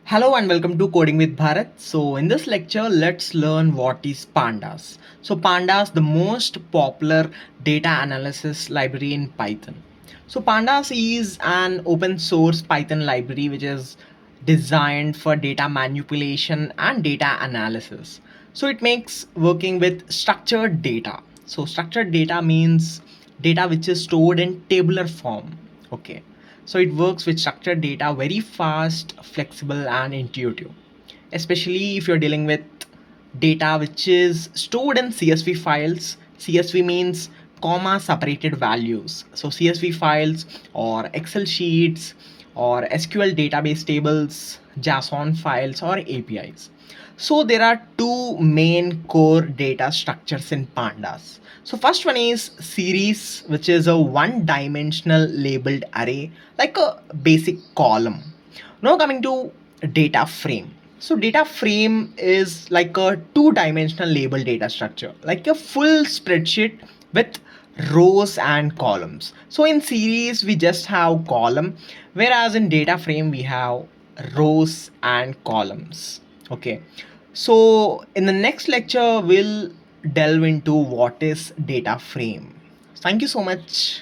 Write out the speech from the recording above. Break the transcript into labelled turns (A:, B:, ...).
A: Hello and welcome to Coding with Bharat. So in this lecture, let's learn what is Pandas. So Pandas, the most popular data analysis library in Python. So Pandas is an open source Python library which is designed for data manipulation and data analysis. So it makes working with structured data. So structured data means data which is stored in tabular form. Okay, so it works with structured data very fast, flexible, and intuitive, especially if you're dealing with data which is stored in CSV files. CSV means comma separated values. So CSV files or Excel sheets or SQL database tables, JSON files or APIs. So there are two main core data structures in pandas. So first one is series, which is a one dimensional labeled array like a basic column. Now coming to data frame. So data frame is like a two-dimensional label data structure, like a full spreadsheet with rows and columns. So in series we just have column, whereas in data frame we have rows and columns. Okay, so in the next lecture we'll delve into what is data frame. Thank you so much.